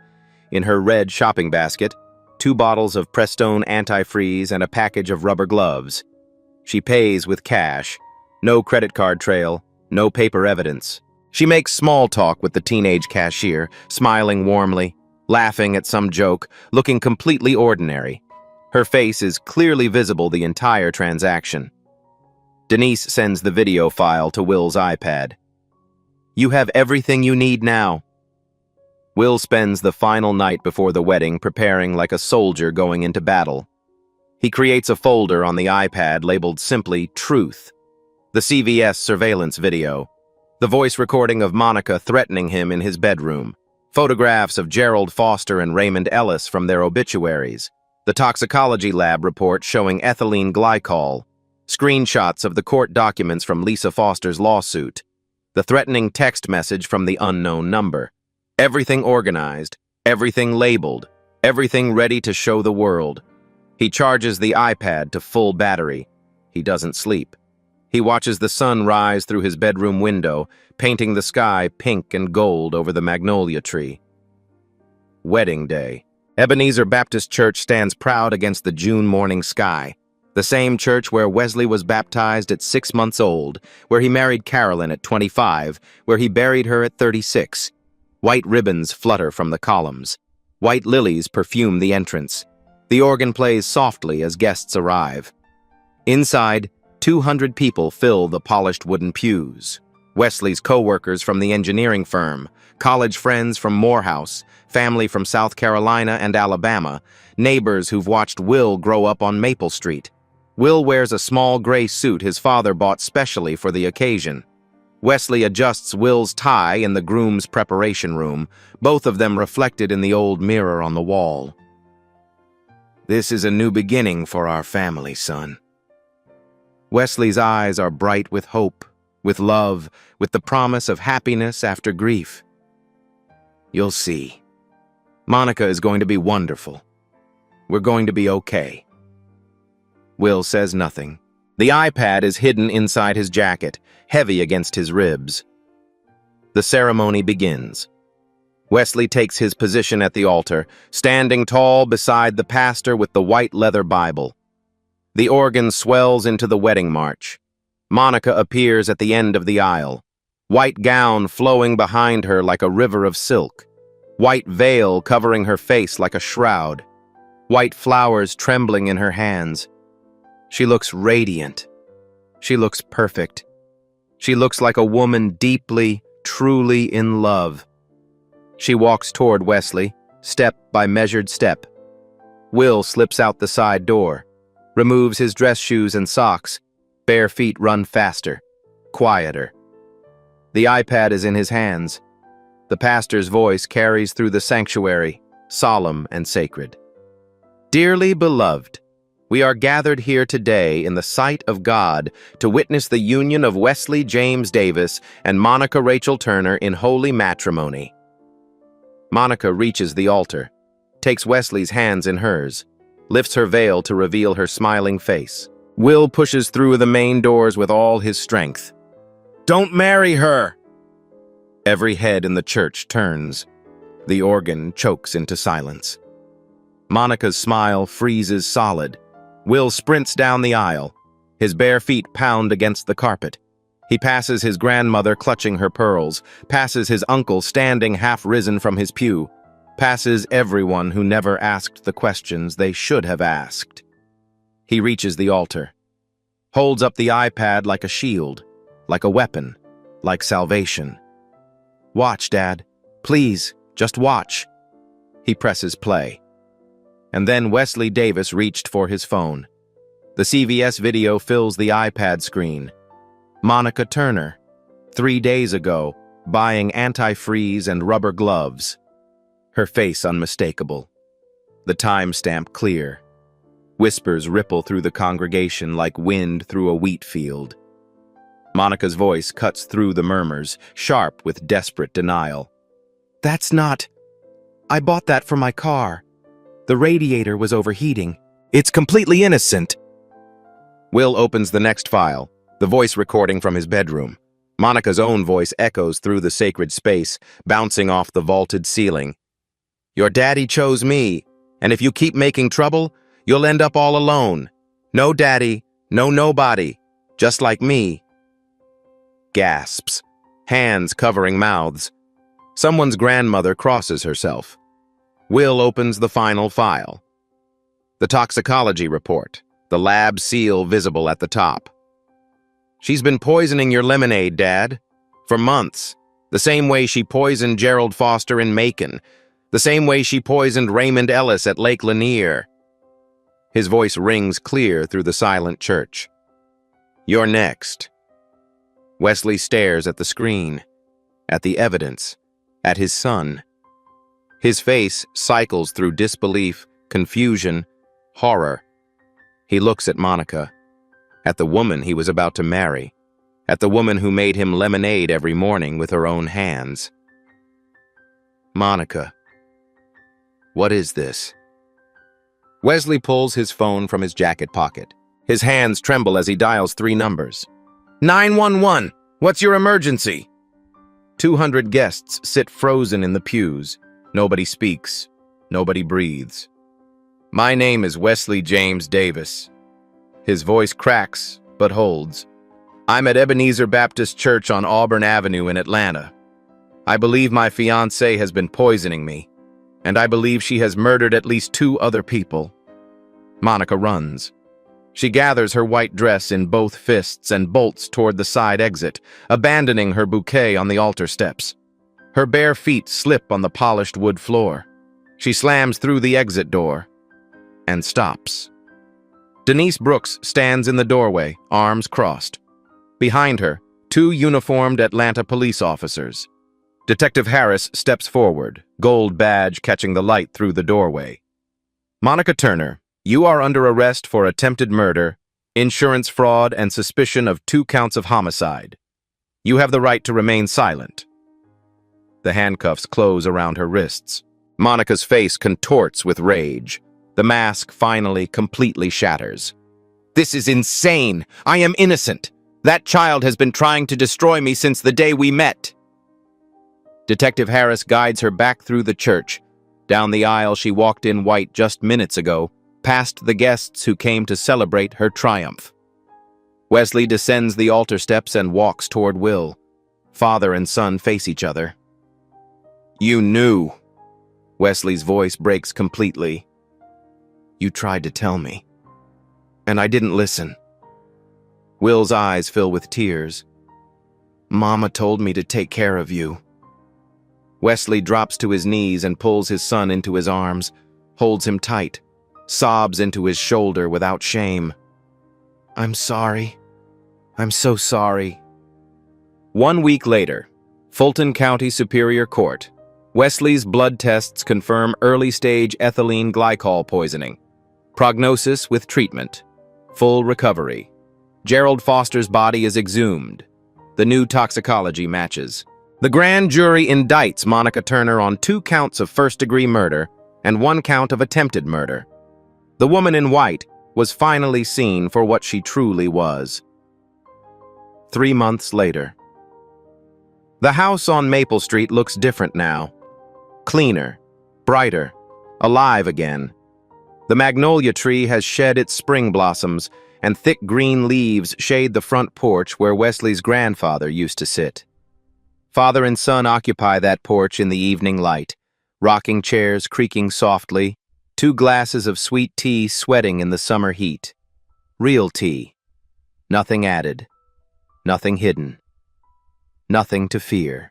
In her red shopping basket, 2 bottles of Prestone antifreeze and a package of rubber gloves. She pays with cash. No credit card trail. No paper evidence. She makes small talk with the teenage cashier, smiling warmly, laughing at some joke, looking completely ordinary. Her face is clearly visible the entire transaction. Denise sends the video file to Will's iPad. You have everything you need now. Will spends the final night before the wedding preparing like a soldier going into battle. He creates a folder on the iPad labeled simply Truth. The CVS surveillance video, the voice recording of Monica threatening him in his bedroom, photographs of Gerald Foster and Raymond Ellis from their obituaries, the toxicology lab report showing ethylene glycol, screenshots of the court documents from Lisa Foster's lawsuit, the threatening text message from the unknown number. Everything organized, everything labeled, everything ready to show the world. He charges the iPad to full battery. He doesn't sleep. He watches the sun rise through his bedroom window, painting the sky pink and gold over the magnolia tree. Wedding day. Ebenezer Baptist Church stands proud against the June morning sky. The same church where Wesley was baptized at 6 months old, where he married Carolyn at 25, where he buried her at 36. White ribbons flutter from the columns. White lilies perfume the entrance. The organ plays softly as guests arrive. Inside, 200 people fill the polished wooden pews. Wesley's co-workers from the engineering firm, college friends from Morehouse, family from South Carolina and Alabama, neighbors who've watched Will grow up on Maple Street. Will wears a small gray suit his father bought specially for the occasion. Wesley adjusts Will's tie in the groom's preparation room, both of them reflected in the old mirror on the wall. "This is a new beginning for our family, son." Wesley's eyes are bright with hope, with love, with the promise of happiness after grief. "You'll see. Monica is going to be wonderful. We're going to be okay." Will says nothing. The iPad is hidden inside his jacket, heavy against his ribs. The ceremony begins. Wesley takes his position at the altar, standing tall beside the pastor with the white leather Bible. The organ swells into the wedding march. Monica appears at the end of the aisle, white gown flowing behind her like a river of silk, white veil covering her face like a shroud, white flowers trembling in her hands. She looks radiant. She looks perfect. She looks like a woman deeply, truly in love. She walks toward Wesley, step by measured step. Will slips out the side door, removes his dress shoes and socks. Bare feet run faster, quieter. The iPad is in his hands. The pastor's voice carries through the sanctuary, solemn and sacred. "Dearly beloved, we are gathered here today in the sight of God to witness the union of Wesley James Davis and Monica Rachel Turner in holy matrimony." Monica reaches the altar, takes Wesley's hands in hers, lifts her veil to reveal her smiling face. Will pushes through the main doors with all his strength. "Don't marry her!" Every head in the church turns. The organ chokes into silence. Monica's smile freezes solid. Will sprints down the aisle. His bare feet pound against the carpet. He passes his grandmother clutching her pearls, passes his uncle standing half-risen from his pew, passes everyone who never asked the questions they should have asked. He reaches the altar, holds up the iPad like a shield, like a weapon, like salvation. "Watch, Dad. Please, just watch." He presses play. And then Wesley Davis reached for his phone. The CVS video fills the iPad screen. Monica Turner, 3 days ago, buying antifreeze and rubber gloves. Her face unmistakable. The timestamp clear. Whispers ripple through the congregation like wind through a wheat field. Monica's voice cuts through the murmurs, sharp with desperate denial. "That's not... I bought that for my car. The radiator was overheating. It's completely innocent." Will opens the next file, the voice recording from his bedroom. Monica's own voice echoes through the sacred space, bouncing off the vaulted ceiling. "Your daddy chose me, and if you keep making trouble, you'll end up all alone. No daddy, no nobody, just like me." Gasps, hands covering mouths. Someone's grandmother crosses herself. Will opens the final file. The toxicology report, the lab seal visible at the top. "She's been poisoning your lemonade, Dad, for months. The same way she poisoned Gerald Foster in Macon. The same way she poisoned Raymond Ellis at Lake Lanier." His voice rings clear through the silent church. "You're next." Wesley stares at the screen, at the evidence, at his son. His face cycles through disbelief, confusion, horror. He looks at Monica, at the woman he was about to marry, at the woman who made him lemonade every morning with her own hands. "Monica, what is this?" Wesley pulls his phone from his jacket pocket. His hands tremble as he dials 3 numbers. 911, what's your emergency? 200 guests sit frozen in the pews. Nobody speaks. Nobody breathes. My name is Wesley James Davis. His voice cracks, but holds. I'm at Ebenezer Baptist Church on Auburn Avenue in Atlanta. I believe my fiancée has been poisoning me, and I believe she has murdered at least 2 other people. Monica runs. She gathers her white dress in both fists and bolts toward the side exit, abandoning her bouquet on the altar steps. Her bare feet slip on the polished wood floor. She slams through the exit door and stops. Denise Brooks stands in the doorway, arms crossed. Behind her, 2 uniformed Atlanta police officers. Detective Harris steps forward, gold badge catching the light through the doorway. Monica Turner, you are under arrest for attempted murder, insurance fraud, and suspicion of 2 counts of homicide. You have the right to remain silent. The handcuffs close around her wrists. Monica's face contorts with rage. The mask finally completely shatters. This is insane! I am innocent! That child has been trying to destroy me since the day we met. Detective Harris guides her back through the church. Down the aisle she walked in white just minutes ago, past the guests who came to celebrate her triumph. Wesley descends the altar steps and walks toward Will. Father and son face each other. You knew. Wesley's voice breaks completely. You tried to tell me, and I didn't listen. Will's eyes fill with tears. Mama told me to take care of you. Wesley drops to his knees and pulls his son into his arms, holds him tight, sobs into his shoulder without shame. I'm sorry. I'm so sorry. 1 week later, Fulton County Superior Court. Wesley's blood tests confirm early-stage ethylene glycol poisoning. Prognosis with treatment. Full recovery. Gerald Foster's body is exhumed. The new toxicology matches. The grand jury indicts Monica Turner on 2 counts of first-degree murder and 1 count of attempted murder. The woman in white was finally seen for what she truly was. 3 months later. The house on Maple Street looks different now. Cleaner, brighter, alive again. The magnolia tree has shed its spring blossoms, and thick green leaves shade the front porch where Wesley's grandfather used to sit. Father and son occupy that porch in the evening light, rocking chairs creaking softly, 2 glasses of sweet tea sweating in the summer heat. Real tea. Nothing added. Nothing hidden. Nothing to fear.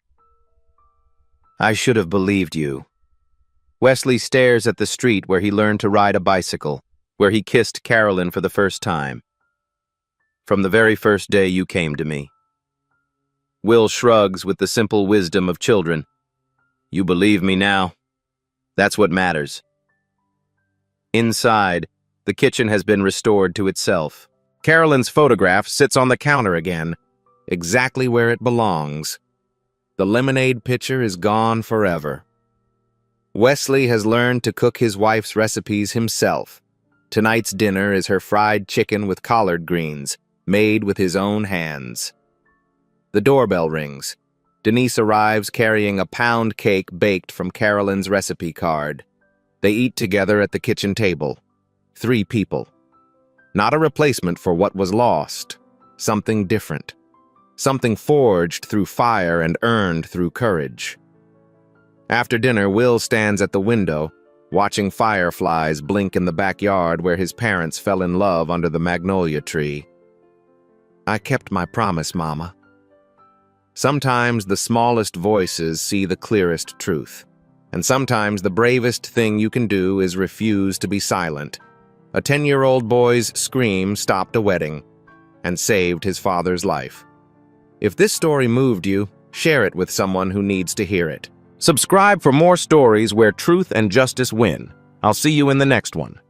I should have believed you. Wesley stares at the street where he learned to ride a bicycle, where he kissed Carolyn for the first time. From the very first day you came to me. Will shrugs with the simple wisdom of children. You believe me now. That's what matters. Inside, the kitchen has been restored to itself. Carolyn's photograph sits on the counter again, exactly where it belongs. The lemonade pitcher is gone forever. Wesley has learned to cook his wife's recipes himself. Tonight's dinner is her fried chicken with collard greens, made with his own hands. The doorbell rings. Denise arrives carrying a pound cake baked from Carolyn's recipe card. They eat together at the kitchen table. 3 people. Not a replacement for what was lost. Something different. Something forged through fire and earned through courage. After dinner, Will stands at the window, watching fireflies blink in the backyard where his parents fell in love under the magnolia tree. I kept my promise, Mama. Sometimes the smallest voices see the clearest truth, and sometimes the bravest thing you can do is refuse to be silent. A 10-year-old boy's scream stopped a wedding and saved his father's life. If this story moved you, share it with someone who needs to hear it. Subscribe for more stories where truth and justice win. I'll see you in the next one.